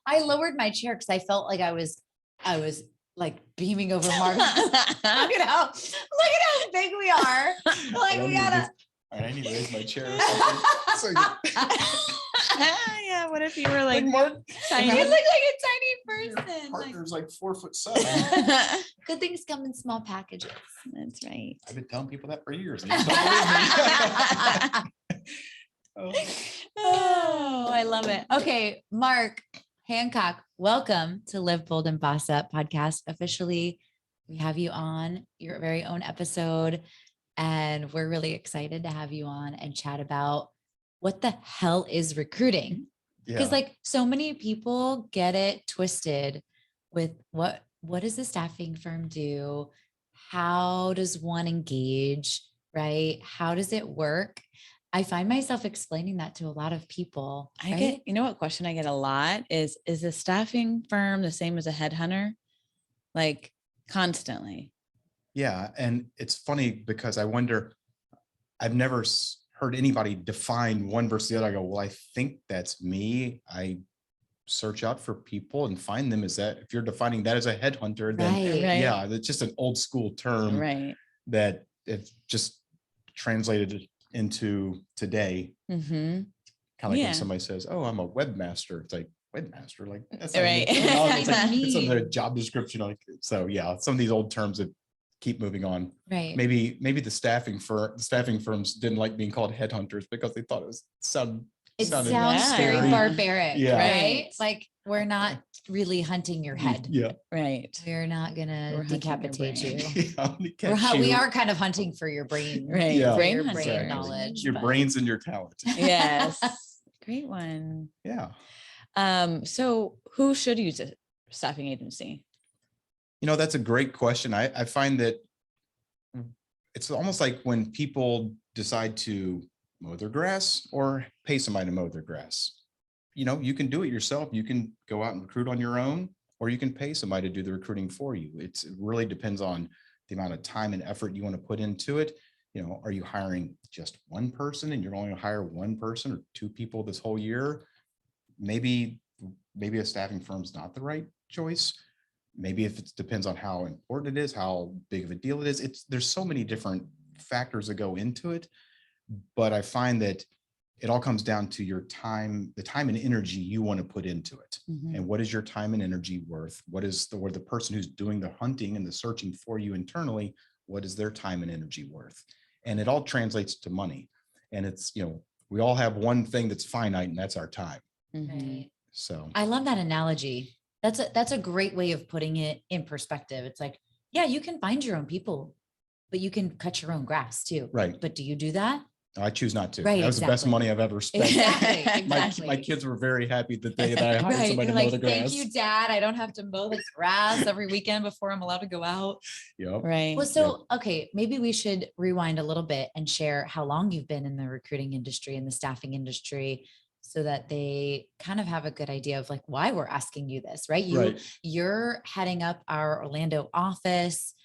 I lowered my chair because I felt like I was like beaming over Mark. look at how big we are. Like we gotta. I need to raise my chair or something. Yeah, what if you were like Mark, You look like a tiny person. Partner's like 4'7". Good things come in small packages. That's right. I've been telling people that for years. And they just don't believe me. Oh, I love it. Okay, Mark Hancock, welcome to Live Bold and Boss Up podcast. Officially, we have you on your very own episode, and we're really excited to have you on and chat about what the hell is recruiting. Because like so many people get it twisted with what does the staffing firm do? How does one engage, right? How does it work? I find myself explaining that to a lot of people. I get, you know what question I get a lot is a staffing firm the same as a headhunter? Like constantly. Yeah. And it's funny because I wonder, I've never heard anybody define one versus the other. I go, well, I think that's me. I search out for people and find them as that. If you're defining that as a headhunter, then yeah, that's just an old school term that it's just translated into today. Kind of like when somebody says, oh, I'm a webmaster. It's like, webmaster, like that's right. It's a job description. Like, so yeah, some of these old terms that keep moving on. Right. Maybe the staffing firms didn't like being called headhunters because they thought it sounded very barbaric, right? Like we're not really hunting your head. Yeah. Right. We're not gonna decapitate you. We are kind of hunting for your brain. Right. Yeah. Brain knowledge. Your brains and your talent. Yes. Great one. Yeah. So who should use a staffing agency? You know, that's a great question. I find that it's almost like when people decide to mow their grass or pay somebody to mow their grass. You know, you can do it yourself. You can go out and recruit on your own, or you can pay somebody to do the recruiting for you. It really depends on the amount of time and effort you want to put into it. You know, are you hiring just one person and you're only going to hire one person or two people this whole year? Maybe a staffing firm's not the right choice. Maybe if it depends on how important it is, how big of a deal it is. There's so many different factors that go into it. But I find that it all comes down to your time, the time and energy you want to put into it. And what is your time and energy worth? What is the person who's doing the hunting and the searching for you internally, what is their time and energy worth? And it all translates to money. And it's, you know, we all have one thing that's finite, and that's our time. Right. So I love that analogy. That's a great way of putting it in perspective. It's like, yeah, you can find your own people, but you can cut your own grass too. Right. But do you do that? I choose not to. Right, that was the best money I've ever spent. Exactly. My kids were very happy that I hired somebody to mow the grass. Thank you, Dad. I don't have to mow the grass every weekend before I'm allowed to go out. Yep. Right. Well, so, okay, maybe we should rewind a little bit and share how long you've been in the recruiting industry and the staffing industry, so that they kind of have a good idea of like why we're asking you this, right? You're heading up our Orlando office.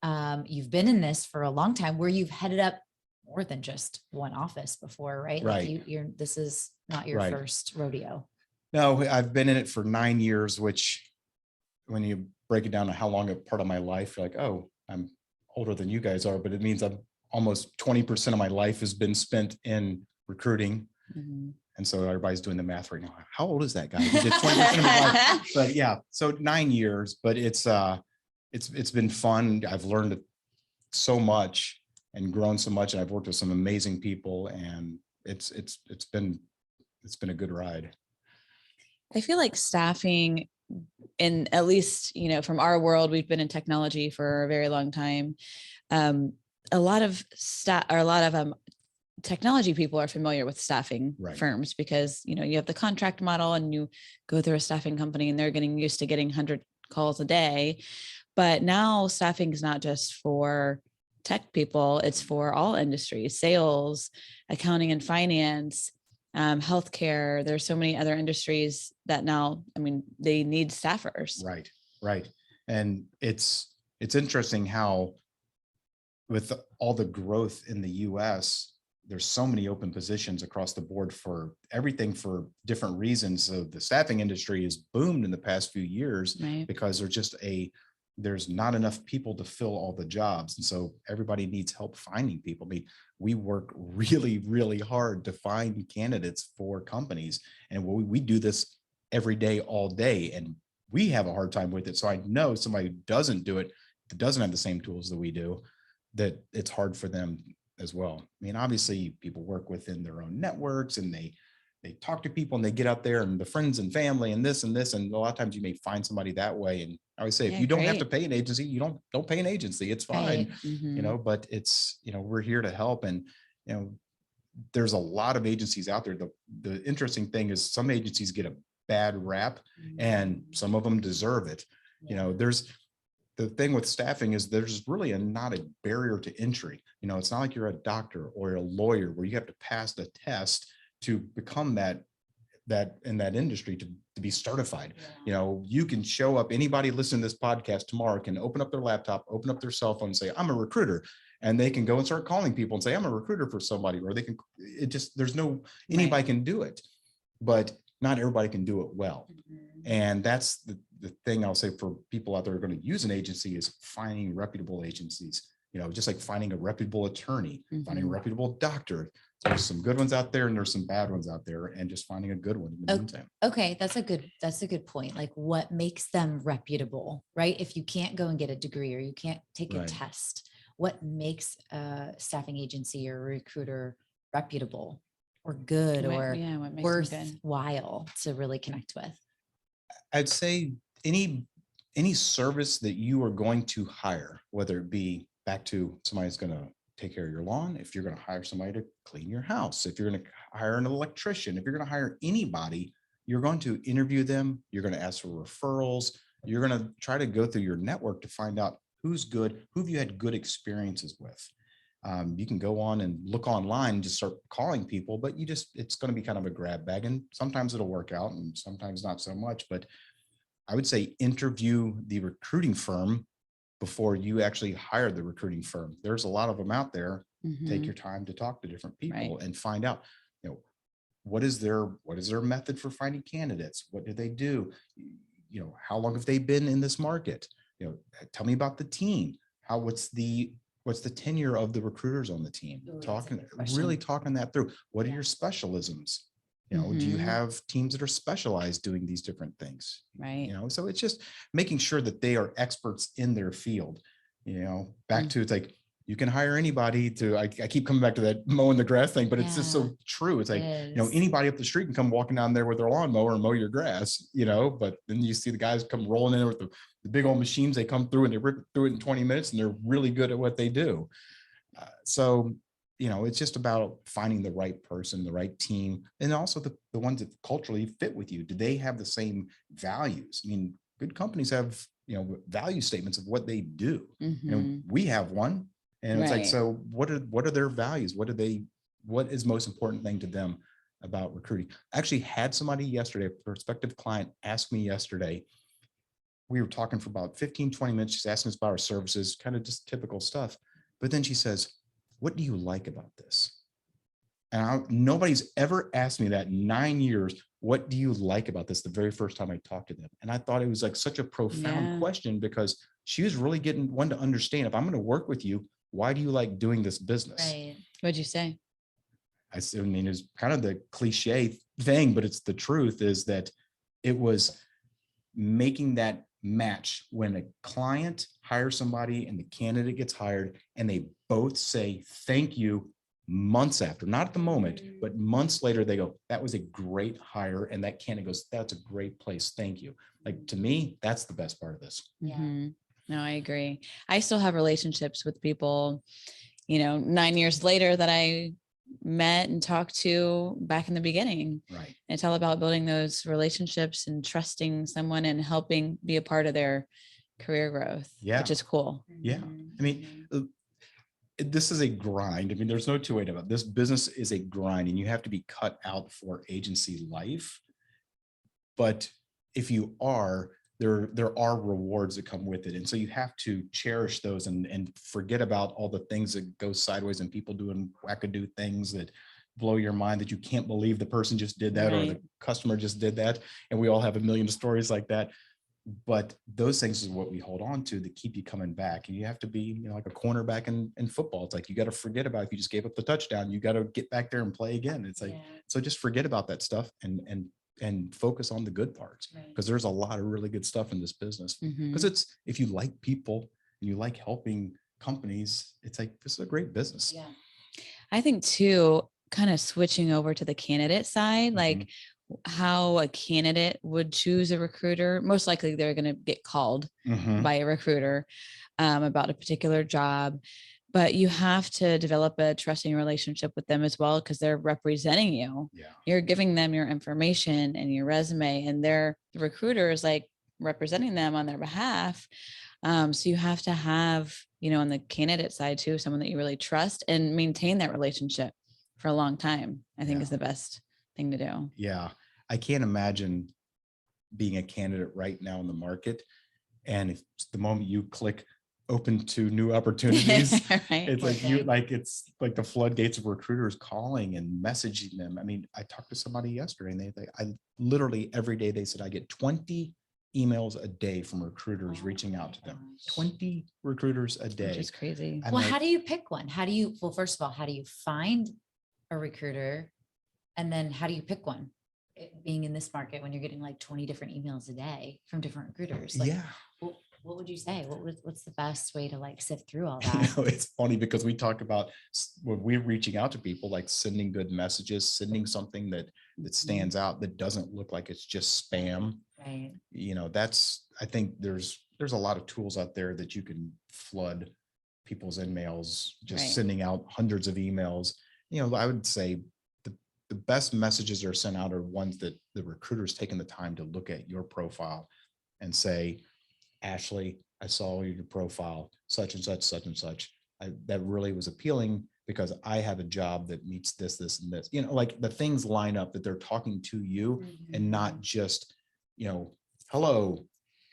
You've been in this for a long time, where you've headed up more than just one office before, right? Right. Like this is not your first rodeo. No, I've been in it for 9 years, which when you break it down to how long a part of my life, you're like, oh, I'm older than you guys are, but it means I'm almost 20% of my life has been spent in recruiting. And so everybody's doing the math right now. How old is that guy? He did 20% of his life. But yeah, so 9 years, but it's been fun. I've learned so much and grown so much, and I've worked with some amazing people, and it's been a good ride. I feel like staffing, in at least, you know, from our world, we've been in technology for a very long time. A lot of technology people are familiar with staffing firms because, you know, you have the contract model and you go through a staffing company and they're getting used to getting 100 calls a day. But now staffing is not just for tech people, it's for all industries: sales, accounting and finance, healthcare. There's so many other industries that now, I mean, they need staffers. Right. And it's interesting how with all the growth in the US, there's so many open positions across the board for everything for different reasons. So the staffing industry has boomed in the past few years because there's not enough people to fill all the jobs. And so everybody needs help finding people. I mean, we work really, really hard to find candidates for companies. And we do this every day, all day. And we have a hard time with it. So I know somebody who doesn't do it, that doesn't have the same tools that we do, that it's hard for them as well. I mean, obviously people work within their own networks and they talk to people and they get out there and the friends and family and this. And a lot of times you may find somebody that way. And I always say, if you don't have to pay an agency, you don't pay an agency. It's fine, but it's, we're here to help. And, there's a lot of agencies out there. The interesting thing is some agencies get a bad rap and some of them deserve it. There's the thing with staffing is there's really not a barrier to entry. It's not like you're a doctor or a lawyer where you have to pass the test to become that in that industry to be certified. You can show up, anybody listening to this podcast tomorrow can open up their laptop, open up their cell phone and say, I'm a recruiter. And they can go and start calling people and say, I'm a recruiter for somebody, or they can, anybody can do it, but not everybody can do it well. And that's the thing I'll say for people out there who are going to use an agency is finding reputable agencies, just like finding a reputable attorney, finding a reputable doctor. There's some good ones out there and there's some bad ones out there, and just finding a good one in the meantime. Okay. That's a good point. Like what makes them reputable, right? If you can't go and get a degree or you can't take a test, what makes a staffing agency or a recruiter reputable or good or worthwhile to really connect with? I'd say any service that you are going to hire, whether it be back to somebody's going to take care of your lawn, if you're going to hire somebody to clean your house, if you're going to hire an electrician, if you're going to hire anybody, you're going to interview them. You're going to ask for referrals. You're going to try to go through your network to find out who's good, who have you had good experiences with. You can go on and look online and just start calling people, but it's going to be kind of a grab bag, and sometimes it'll work out and sometimes not so much. But I would say interview the recruiting firm before you actually hire the recruiting firm. There's a lot of them out there. Take your time to talk to different people and find out, what is their method for finding candidates? What do they do? How long have they been in this market? Tell me about the team. What's the tenure of the recruiters on the team? Really talking that through. What are your specialisms? Do you have teams that are specialized doing these different things? So it's just making sure that they are experts in their field. Back to, it's like, you can hire anybody to, I keep coming back to that mowing the grass thing, but it's just so true. It's like, anybody up the street can come walking down there with their lawnmower and mow your grass, but then you see the guys come rolling in with the big old machines. They come through and they rip through it in 20 minutes and they're really good at what they do. It's just about finding the right person, the right team, and also the ones that culturally fit with you. Do they have the same values? I mean, good companies have, value statements of what they do. We have one. And it's like, so what are their values? What is most important thing to them about recruiting? I actually had somebody yesterday, a prospective client, ask me yesterday. We were talking for about 15, 20 minutes. She's asking us about our services, kind of just typical stuff. But then she says, what do you like about this? And nobody's ever asked me that in 9 years. What do you like about this? The very first time I talked to them. And I thought it was like such a profound question, because she was really wanting to understand, if I'm going to work with you, why do you like doing this business? What'd you say? I mean, it's kind of the cliche thing, but it's the truth, is that it was making that match when a client hires somebody and the candidate gets hired and they both say thank you months after, not at the moment, but months later, they go, that was a great hire. And that candidate goes, that's a great place. Thank you. Like, to me, that's the best part of this. No, I agree. I still have relationships with people, 9 years later that I met and talked to back in the beginning. Right. It's all about building those relationships and trusting someone and helping be a part of their career growth, which is cool. Yeah. I mean, this is a grind. I mean, there's no two ways about it. This business is a grind, and you have to be cut out for agency life. But if you are, there are rewards that come with it. And so you have to cherish those and forget about all the things that go sideways and people doing wackadoo things that blow your mind, that you can't believe the person just did that, or the customer just did that. And we all have a million stories like that. But those things is what we hold on to that keep you coming back. And you have to be, like a cornerback in football. It's like, you got to forget about, if you just gave up the touchdown, you got to get back there and play again. It's like, so just forget about that stuff and focus on the good parts, because there's a lot of really good stuff in this business. Because it's, if you like people and you like helping companies, it's like, this is a great business. Yeah. I think too, kind of switching over to the candidate side, like how a candidate would choose a recruiter. Most likely they're going to get called by a recruiter about a particular job, but you have to develop a trusting relationship with them as well, because they're representing you. You're giving them your information and your resume, and the recruiter is like representing them on their behalf. So you have to have, on the candidate side too, someone that you really trust and maintain that relationship for a long time, I think is the best thing to do. Yeah. I can't imagine being a candidate right now in the market. And if the moment you click open to new opportunities, it's like the floodgates of recruiters calling and messaging them. I mean, I talked to somebody yesterday, and I literally every day they said, I get 20 emails a day from recruiters reaching out to them. 20 recruiters a day. Which is crazy. Well, how do you pick one? First of all, how do you find a recruiter? And then how do you pick one? Being in this market, when you're getting like 20 different emails a day from different recruiters. What would you say? What's the best way to like sift through all that? It's funny because we talk about when we're reaching out to people, like sending good messages, sending something that stands out, that doesn't look like it's just spam. Right. I think there's a lot of tools out there that you can flood people's emails, just sending out hundreds of emails. I would say the best messages are sent out are ones that the recruiter's taken the time to look at your profile and say, Ashley, I saw your profile, such and such, such and such. That really was appealing because I have a job that meets this, this, and this. Like the things line up, that they're talking to you and not just, hello,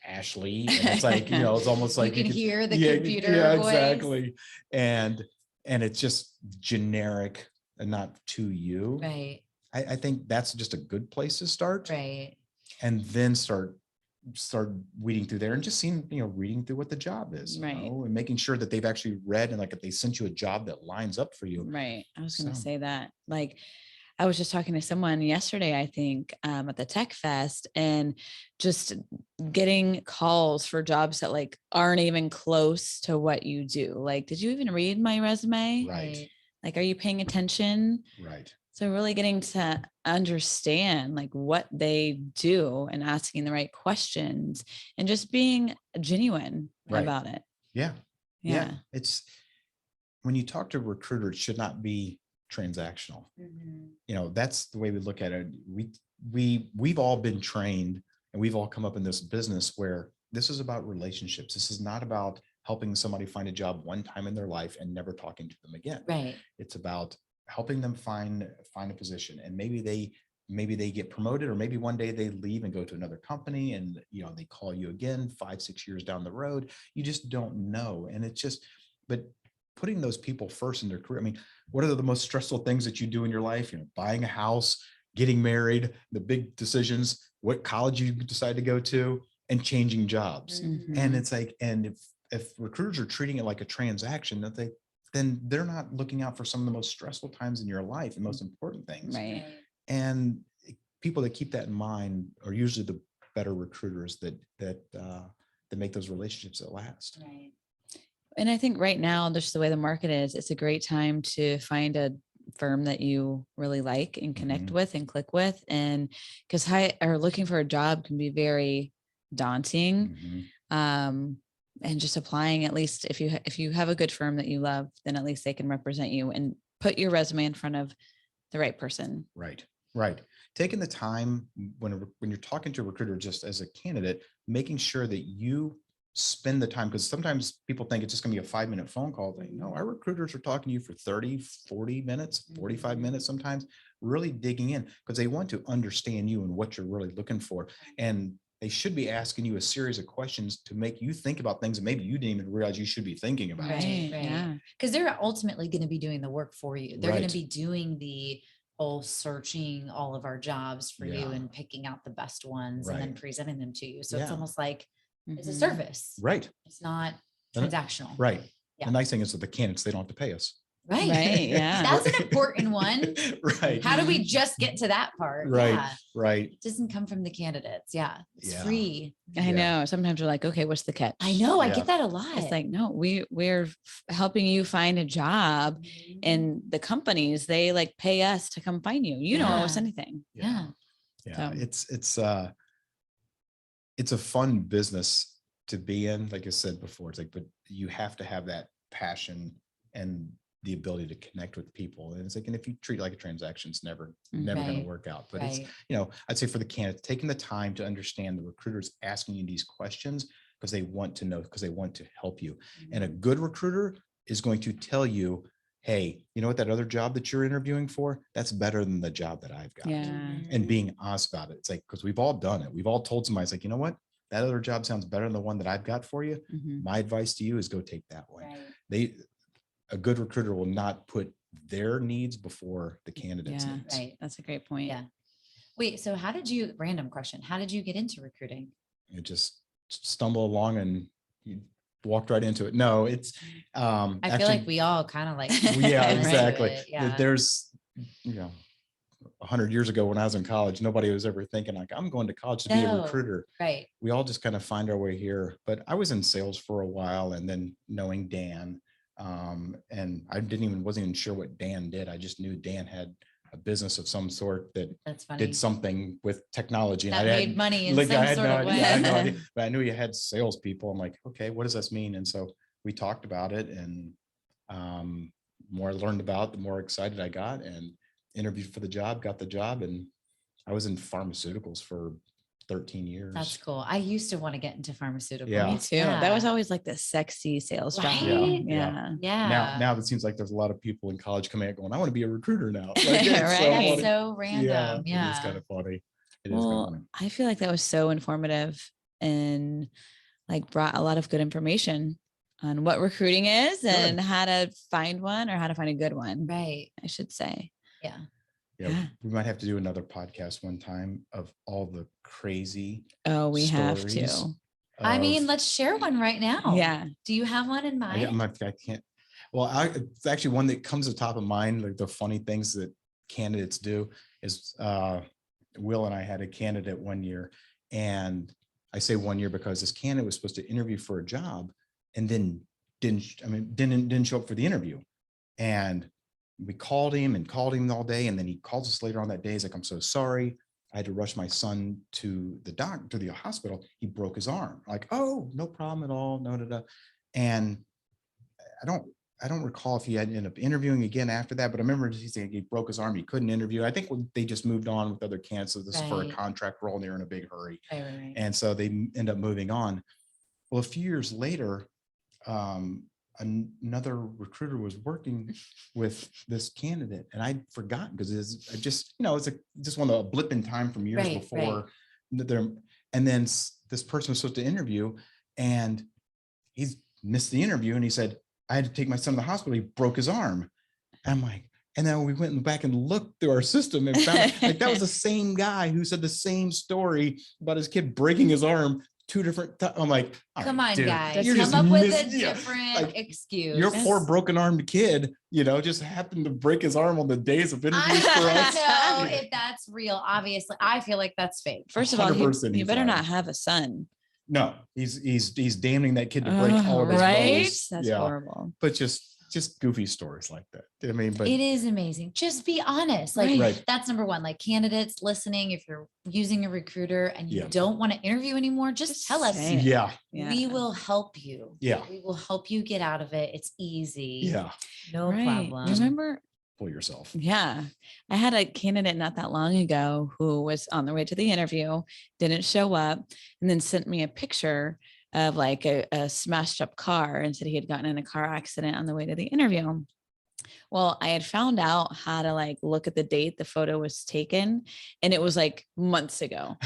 Ashley. And it's like, it's almost like you can hear the computer voice. Exactly. And it's just generic and not to you. Right. I think that's just a good place to start. Right. And then start weeding through there and just seeing, reading through what the job is, and making sure that they've actually read, and like if they sent you a job that lines up for you. Right. I was going to say that. Like, I was just talking to someone yesterday, I think, at the Tech Fest, and just getting calls for jobs that like aren't even close to what you do. Like, did you even read my resume? Right. Like, are you paying attention? Right. So really getting to understand like what they do and asking the right questions and just being genuine about it. Yeah. It's, when you talk to a recruiter, it should not be transactional. That's the way we look at it. We've all been trained, and we've all come up in this business where this is about relationships. This is not about helping somebody find a job one time in their life and never talking to them again. Right. It's about helping them find a position, and maybe they get promoted, or maybe one day they leave and go to another company, and they call you again 5-6 years down the road. You just don't know. And it's just, but putting those people first in their career. I mean, what are the most stressful things that you do in your life? Buying a house, getting married, the big decisions, what college you decide to go to, and changing jobs. And it's like, and if recruiters are treating it like a transaction, then they're not looking out for some of the most stressful times in your life and most important things. Right. And people that keep that in mind are usually the better recruiters that make those relationships that last. Right. And I think right now, just the way the market is, it's a great time to find a firm that you really like and connect with and click with. And because looking for a job can be very daunting. And just applying, at least if you have a good firm that you love, then at least they can represent you and put your resume in front of the right person. Right. Taking the time when you're talking to a recruiter, just as a candidate, making sure that you spend the time, because sometimes people think it's just going to be a 5-minute phone call. They know our recruiters are talking to you for 30, 40 minutes, 45 minutes, sometimes really digging in, because they want to understand you and what you're really looking for. And they should be asking you a series of questions to make you think about things that maybe you didn't even realize you should be thinking about. Right. Yeah. Because they're ultimately going to be doing the work for you. They're going Right. to be doing the whole searching all of our jobs for you Yeah. and picking out the best ones and then Right. presenting them to you. So it's Yeah. almost like it's a Mhm. service. Right. It's not And- transactional. Right. Yeah. The nice thing is that the candidates, they don't have to pay us. Right. Right. Yeah. That's an important one. Right. How do we just get to that part? Right. Yeah. Right. It doesn't come from the candidates. Yeah. It's Yeah. free. I Yeah. know. Sometimes we're like, okay, what's the catch? I know. I Yeah. get that a lot. It's like, no, we're helping you find a job, and the companies, they like pay us to come find you. You don't owe us Yeah. anything. Yeah. Yeah. So- It's a fun business to be in. Like I said before, it's like, but you have to have that passion and the ability to connect with people. And it's like, and if you treat it like a transaction, it's never going to Right. work out. But it's, Right. I'd say for the candidates, taking the time to understand the recruiters asking you these questions because they want to know, because they want to help you. And a good recruiter is going to tell you, hey, you know what, that other job that you're interviewing for, that's better than the job that I've got. Yeah. And being honest about it. It's like, because we've all done it. We've all told somebody, it's like, you know what, that other job sounds better than the one that I've got for you. Mhm. My advice to you is go take that one. Right. A good recruiter will not put their needs before the candidate's Yeah. needs. Right. That's a great point. Yeah. Wait, so random question. How did you get into recruiting? You just stumble along and you walked right into it. No, it's I feel like we all kind of like, yeah, fell into exactly. it. Yeah. There's 100 years ago when I was in college, nobody was ever thinking like, I'm going to college to be a No. recruiter. Right. We all just kind of find our way here. But I was in sales for a while, and then knowing Dan, and I wasn't even sure what Dan did. I just knew Dan had a business of some sort that That's funny. did something with technology. That And made money in like, some I had sort no of idea, I had no way. idea, but I knew you had salespeople. I'm like, okay, what does this mean? And so we talked about it, and more I learned about, the more excited I got, and interviewed for the job, got the job, and I was in pharmaceuticals for 13 years. That's cool. I used to want to get into pharmaceuticals. Yeah. Me too. That was always like the sexy sales job. Right? Yeah. Yeah. Now it seems like there's a lot of people in college coming out going, I want to be a recruiter now. Like, Right. That's so random. Yeah, Yeah. it's kind of funny. It is Well, kind of funny. I feel like that was so informative and like brought a lot of good information on what recruiting is and how to find one, or how to find a good one. Right. I should say. Yeah. Yeah, we might have to do another podcast one time of all the crazy. Oh, we have stories to. I mean, of- let's share one right now. Yeah. Do you have one in mind? I can't. Well, it's actually one that comes to the top of mind. Like the funny things that candidates do is Will and I had a candidate one year, and I say 1 year because this candidate was supposed to interview for a job and then didn't show up for the interview. And we called him all day. And then he calls us later on that day. He's like, I'm so sorry. I had to rush my son to the hospital. He broke his arm. Like, oh, no problem at all. No. And I don't recall if he had ended up interviewing again after that, but I remember he said he broke his arm. He couldn't interview. I think they just moved on with other candidates. So this is for a Right. contract role, and they were in a big hurry. Right. And so they end up moving on. Well, a few years later, another recruiter was working with this candidate, and I'd forgotten because it's just one of the blip in time from years Right, before. And then this person was supposed to interview, and he's missed the interview, and he said, I had to take my son to the hospital. He broke his arm. And I'm like, and then we went back and looked through our system and found like that was the same guy who said the same story about his kid breaking his arm 2 different times. I'm like, Come on, dude, guys. you're Come just up with a missing- different like, excuse. Your poor broken armed kid, just happened to break his arm on the days of interviews for I us. don't know if that's real. Obviously, I feel like that's fake. First of all, 100% you he's better lying. not have a son. No, he's damning that kid to break all of his right? bones. That's horrible. But just goofy stories like that. I mean, but It is amazing. Just be honest. Like Right. that's number one. Like candidates listening, if you're using a recruiter and you Yeah. don't want to interview anymore, just tell us. say it. yeah, We will help you. Yeah. We will help you get out of it. It's easy. yeah. No Right. problem. Remember? Fool yourself. Yeah. I had a candidate not that long ago who was on their way to the interview, didn't show up, and then sent me a picture of like a smashed up car and said he had gotten in a car accident on the way to the interview. Well, I had found out how to like look at the date the photo was taken, and it was like months ago.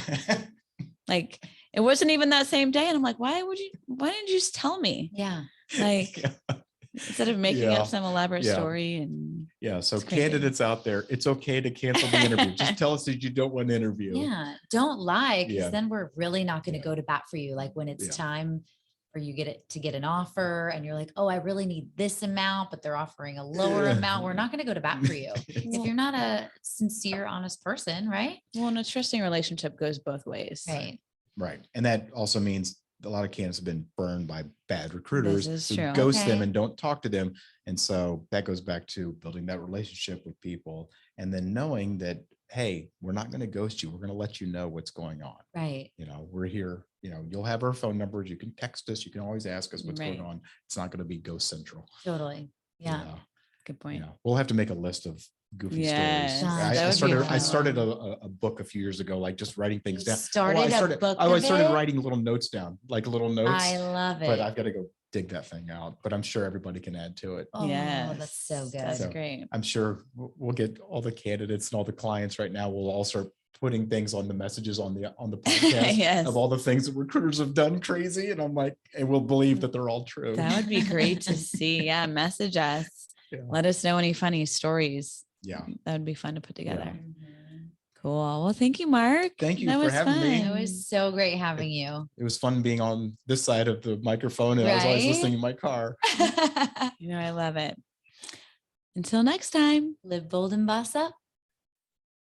Like it wasn't even that same day. And I'm like, why didn't you just tell me? Yeah. Like, Yeah. instead of making Yeah. up some elaborate Yeah. story. And Yeah. So it's crazy. candidates out there, it's okay to cancel the interview. Just tell us that you don't want to interview. Yeah. Don't lie, because Yeah. then we're really not going to Yeah. go to bat for you. Like when it's Yeah. time for you to get an offer and you're like, oh, I really need this amount, but they're offering a lower amount. We're not going to go to bat for you if you're not a sincere, honest person, right? Well, and a trusting relationship goes both ways. Right. Right. And that also means a lot of candidates have been burned by bad recruiters This is who true. ghost them Okay. and don't talk to them. And so that goes back to building that relationship with people and then knowing that, hey, we're not going to ghost you. We're going to let you know what's going on. Right. You know, we're here, you know, you'll have our phone numbers. You can text us. You can always ask us what's going Right. on. It's not going to be ghost central. Totally. Yeah. You know? Good point. Yeah. We'll have to make a list of goofy Yes, stories. that I would be started fun. a book a few years ago, like just writing things You down. started I a started, book I of started it? writing little notes down, like little notes. I love it. But I've got to go dig that thing out. But I'm sure everybody can add to it. Oh, Yes, that's so good. That's So, great. I'm sure we'll get all the candidates and all the clients right now. We'll all start putting things on the messages on the podcast Yes. of all the things that recruiters have done crazy. And I'm like, and we'll believe that they're all true. That would be great to see. Yeah. Message us. Yeah. Let us know any funny stories. Yeah. That would be fun to put together. Mhm. Cool. Well, thank you, Mark. Thank you That for was having me. It was so great having you. It was fun being on this side of the microphone and I was always Right? listening in my car. I love it. Until next time. Live bold and boss up.